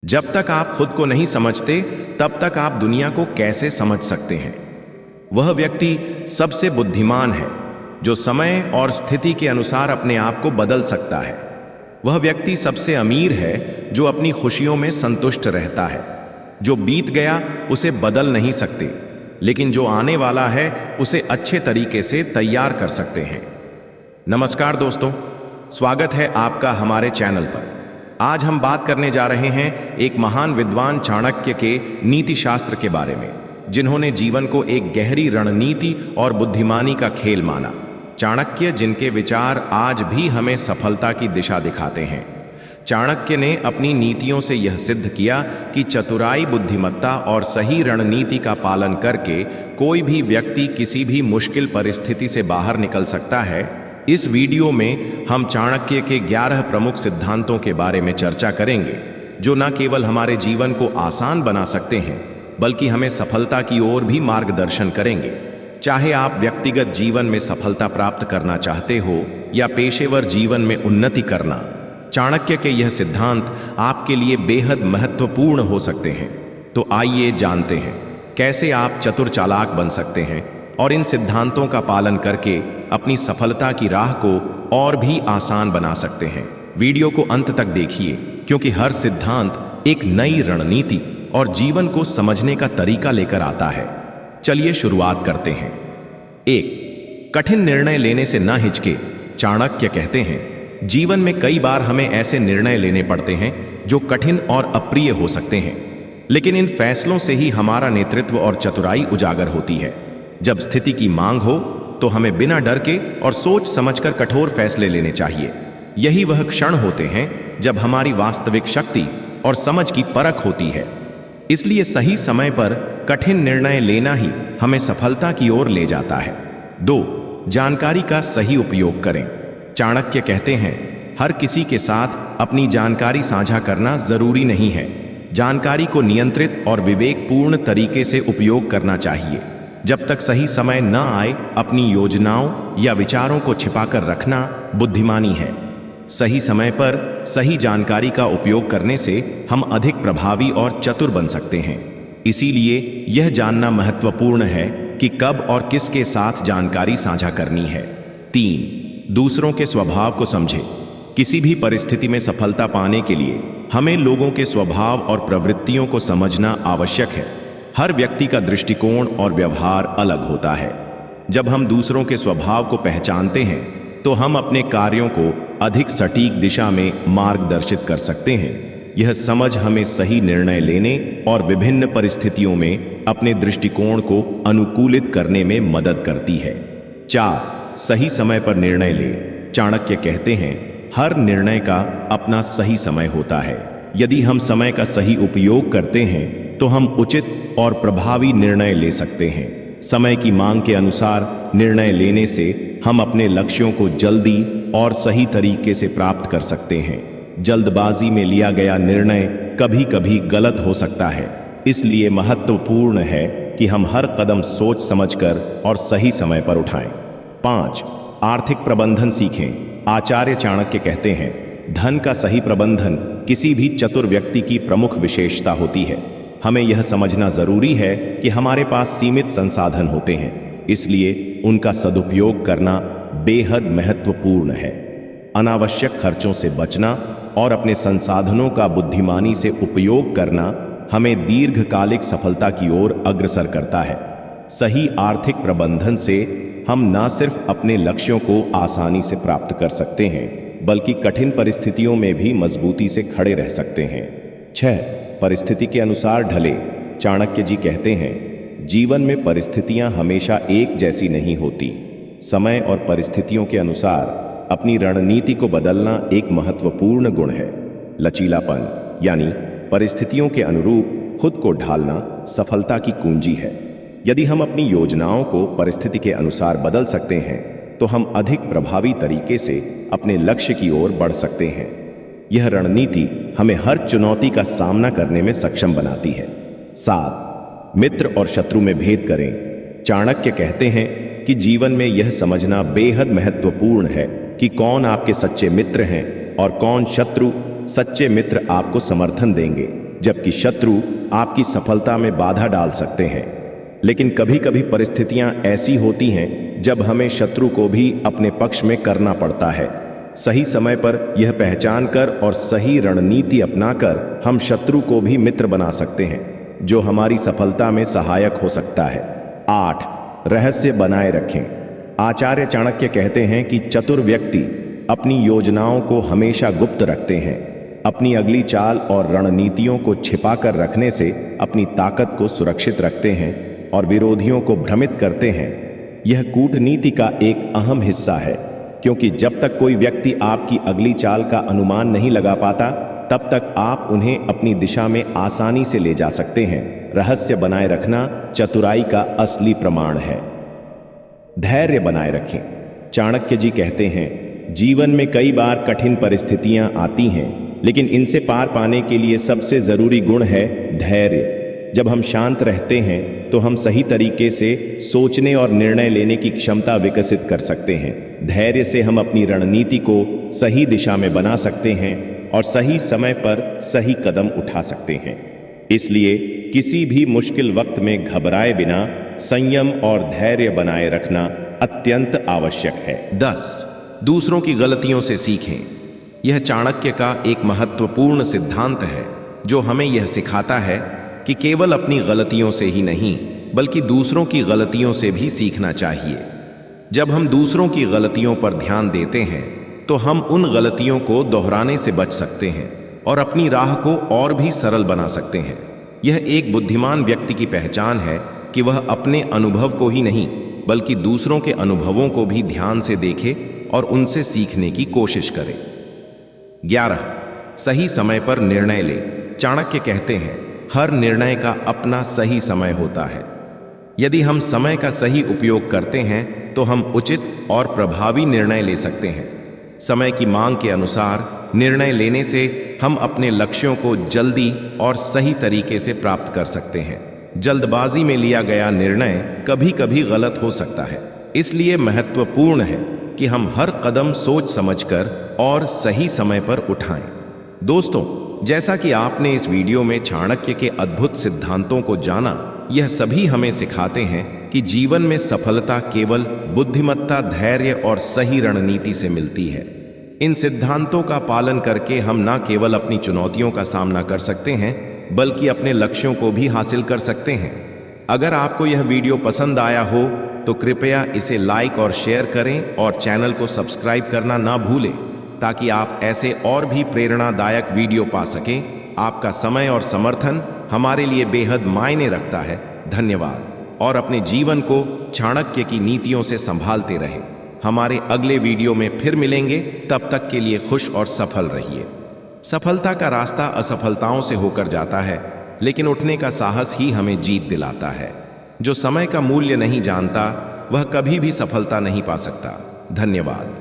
जब तक आप खुद को नहीं समझते तब तक आप दुनिया को कैसे समझ सकते हैं। वह व्यक्ति सबसे बुद्धिमान है जो समय और स्थिति के अनुसार अपने आप को बदल सकता है। वह व्यक्ति सबसे अमीर है जो अपनी खुशियों में संतुष्ट रहता है। जो बीत गया उसे बदल नहीं सकते, लेकिन जो आने वाला है उसे अच्छे तरीके से तैयार कर सकते हैं। नमस्कार दोस्तों, स्वागत है आपका हमारे चैनल पर। आज हम बात करने जा रहे हैं एक महान विद्वान चाणक्य के नीति शास्त्र के बारे में, जिन्होंने जीवन को एक गहरी रणनीति और बुद्धिमानी का खेल माना। चाणक्य, जिनके विचार आज भी हमें सफलता की दिशा दिखाते हैं। चाणक्य ने अपनी नीतियों से यह सिद्ध किया कि चतुराई, बुद्धिमत्ता और सही रणनीति का पालन करके कोई भी व्यक्ति किसी भी मुश्किल परिस्थिति से बाहर निकल सकता है। इस वीडियो में हम चाणक्य के 11 प्रमुख सिद्धांतों के बारे में चर्चा करेंगे, जो न केवल हमारे जीवन को आसान बना सकते हैं, बल्कि हमें सफलता की ओर भी मार्गदर्शन करेंगे। चाहे आप व्यक्तिगत जीवन में सफलता प्राप्त करना चाहते हो या पेशेवर जीवन में उन्नति करना, चाणक्य के यह सिद्धांत आपके लिए बेहद महत्वपूर्ण हो सकते हैं। तो आइए जानते हैं कैसे आप चतुर चालाक बन सकते हैं और इन सिद्धांतों का पालन करके अपनी सफलता की राह को और भी आसान बना सकते हैं। वीडियो को अंत तक देखिए, क्योंकि हर सिद्धांत एक नई रणनीति और जीवन को समझने का तरीका लेकर आता है। चलिए शुरुआत करते हैं। 1. कठिन निर्णय लेने से ना हिचके। चाणक्य कहते हैं, जीवन में कई बार हमें ऐसे निर्णय लेने पड़ते हैं जो कठिन और अप्रिय हो सकते हैं, लेकिन इन फैसलों से ही हमारा नेतृत्व और चतुराई उजागर होती है। जब स्थिति की मांग हो तो हमें बिना डर के और सोच समझकर कठोर फैसले लेने चाहिए। यही वह क्षण होते हैं जब हमारी वास्तविक शक्ति और समझ की परख होती है। इसलिए सही समय पर कठिन निर्णय लेना ही हमें सफलता की ओर ले जाता है। 2. जानकारी का सही उपयोग करें। चाणक्य कहते हैं, हर किसी के साथ अपनी जानकारी साझा करना जरूरी नहीं है। जानकारी को नियंत्रित और विवेकपूर्ण तरीके से उपयोग करना चाहिए। जब तक सही समय न आए, अपनी योजनाओं या विचारों को छिपाकर रखना बुद्धिमानी है। सही समय पर सही जानकारी का उपयोग करने से हम अधिक प्रभावी और चतुर बन सकते हैं। इसीलिए यह जानना महत्वपूर्ण है कि कब और किसके साथ जानकारी साझा करनी है। 3. दूसरों के स्वभाव को समझें। किसी भी परिस्थिति में सफलता पाने के लिए हमें लोगों के स्वभाव और प्रवृत्तियों को समझना आवश्यक है। हर व्यक्ति का दृष्टिकोण और व्यवहार अलग होता है। जब हम दूसरों के स्वभाव को पहचानते हैं तो हम अपने कार्यों को अधिक सटीक दिशा में मार्गदर्शित कर सकते हैं। यह समझ हमें सही निर्णय लेने और विभिन्न परिस्थितियों में अपने दृष्टिकोण को अनुकूलित करने में मदद करती है। 4. सही समय पर निर्णय लें। चाणक्य कहते हैं, हर निर्णय का अपना सही समय होता है। यदि हम समय का सही उपयोग करते हैं तो हम उचित और प्रभावी निर्णय ले सकते हैं। समय की मांग के अनुसार निर्णय लेने से हम अपने लक्ष्यों को जल्दी और सही तरीके से प्राप्त कर सकते हैं। जल्दबाजी में लिया गया निर्णय कभी कभी गलत हो सकता है, इसलिए महत्वपूर्ण है कि हम हर कदम सोच समझकर और सही समय पर उठाएं। 5. आर्थिक प्रबंधन सीखें। आचार्य चाणक्य कहते हैं, धन का सही प्रबंधन किसी भी चतुर व्यक्ति की प्रमुख विशेषता होती है। हमें यह समझना जरूरी है कि हमारे पास सीमित संसाधन होते हैं, इसलिए उनका सदुपयोग करना बेहद महत्वपूर्ण है। अनावश्यक खर्चों से बचना और अपने संसाधनों का बुद्धिमानी से उपयोग करना हमें दीर्घकालिक सफलता की ओर अग्रसर करता है। सही आर्थिक प्रबंधन से हम न सिर्फ अपने लक्ष्यों को आसानी से प्राप्त कर सकते हैं, बल्कि कठिन परिस्थितियों में भी मजबूती से खड़े रह सकते हैं। 6. परिस्थिति के अनुसार ढले। चाणक्य जी कहते हैं, जीवन में परिस्थितियां हमेशा एक जैसी नहीं होती। समय और परिस्थितियों के अनुसार अपनी रणनीति को बदलना एक महत्वपूर्ण गुण है। लचीलापन, यानी परिस्थितियों के अनुरूप खुद को ढालना, सफलता की कुंजी है। यदि हम अपनी योजनाओं को परिस्थिति के अनुसार बदल सकते हैं तो हम अधिक प्रभावी तरीके से अपने लक्ष्य की ओर बढ़ सकते हैं। यह रणनीति हमें हर चुनौती का सामना करने में सक्षम बनाती है। 7. मित्र और शत्रु में भेद करें। चाणक्य कहते हैं कि जीवन में यह समझना बेहद महत्वपूर्ण है कि कौन आपके सच्चे मित्र हैं और कौन शत्रु। सच्चे मित्र आपको समर्थन देंगे, जबकि शत्रु आपकी सफलता में बाधा डाल सकते हैं। लेकिन कभी कभी परिस्थितियां ऐसी होती हैं जब हमें शत्रु को भी अपने पक्ष में करना पड़ता है। सही समय पर यह पहचान कर और सही रणनीति अपनाकर हम शत्रु को भी मित्र बना सकते हैं, जो हमारी सफलता में सहायक हो सकता है। 8. रहस्य बनाए रखें। आचार्य चाणक्य कहते हैं कि चतुर व्यक्ति अपनी योजनाओं को हमेशा गुप्त रखते हैं। अपनी अगली चाल और रणनीतियों को छिपाकर रखने से अपनी ताकत को सुरक्षित रखते हैं और विरोधियों को भ्रमित करते हैं। यह कूटनीति का एक अहम हिस्सा है, क्योंकि जब तक कोई व्यक्ति आपकी अगली चाल का अनुमान नहीं लगा पाता, तब तक आप उन्हें अपनी दिशा में आसानी से ले जा सकते हैं। रहस्य बनाए रखना चतुराई का असली प्रमाण है। धैर्य बनाए रखें। चाणक्य जी कहते हैं, जीवन में कई बार कठिन परिस्थितियां आती हैं, लेकिन इनसे पार पाने के लिए सबसे जरूरी गुण है धैर्य। जब हम शांत रहते हैं तो हम सही तरीके से सोचने और निर्णय लेने की क्षमता विकसित कर सकते हैं। धैर्य से हम अपनी रणनीति को सही दिशा में बना सकते हैं और सही समय पर सही कदम उठा सकते हैं। इसलिए किसी भी मुश्किल वक्त में घबराए बिना संयम और धैर्य बनाए रखना अत्यंत आवश्यक है। 10. दूसरों की गलतियों से सीखें। यह चाणक्य का एक महत्वपूर्ण सिद्धांत है, जो हमें यह सिखाता है कि केवल अपनी गलतियों से ही नहीं, बल्कि दूसरों की गलतियों से भी सीखना चाहिए। जब हम दूसरों की गलतियों पर ध्यान देते हैं तो हम उन गलतियों को दोहराने से बच सकते हैं और अपनी राह को और भी सरल बना सकते हैं। यह एक बुद्धिमान व्यक्ति की पहचान है कि वह अपने अनुभव को ही नहीं, बल्कि दूसरों के अनुभवों को भी ध्यान से देखे और उनसे सीखने की कोशिश करे। 11. सही समय पर निर्णय ले। चाणक्य कहते हैं, हर निर्णय का अपना सही समय होता है। यदि हम समय का सही उपयोग करते हैं तो हम उचित और प्रभावी निर्णय ले सकते हैं। समय की मांग के अनुसार निर्णय लेने से हम अपने लक्ष्यों को जल्दी और सही तरीके से प्राप्त कर सकते हैं। जल्दबाजी में लिया गया निर्णय कभी कभी गलत हो सकता है, इसलिए महत्वपूर्ण है कि हम हर कदम सोच समझकर और सही समय पर उठाएं। दोस्तों, जैसा कि आपने इस वीडियो में चाणक्य के अद्भुत सिद्धांतों को जाना, यह सभी हमें सिखाते हैं कि जीवन में सफलता केवल बुद्धिमत्ता, धैर्य और सही रणनीति से मिलती है। इन सिद्धांतों का पालन करके हम न केवल अपनी चुनौतियों का सामना कर सकते हैं, बल्कि अपने लक्ष्यों को भी हासिल कर सकते हैं। अगर आपको यह वीडियो पसंद आया हो तो कृपया इसे लाइक और शेयर करें और चैनल को सब्सक्राइब करना ना भूलें, ताकि आप ऐसे और भी प्रेरणादायक वीडियो पा सकें। आपका समय और समर्थन हमारे लिए बेहद मायने रखता है। धन्यवाद। और अपने जीवन को चाणक्य की नीतियों से संभालते रहें। हमारे अगले वीडियो में फिर मिलेंगे, तब तक के लिए खुश और सफल रहिए। सफलता का रास्ता असफलताओं से होकर जाता है, लेकिन उठने का साहस ही हमें जीत दिलाता है। जो समय का मूल्य नहीं जानता, वह कभी भी सफलता नहीं पा सकता। धन्यवाद।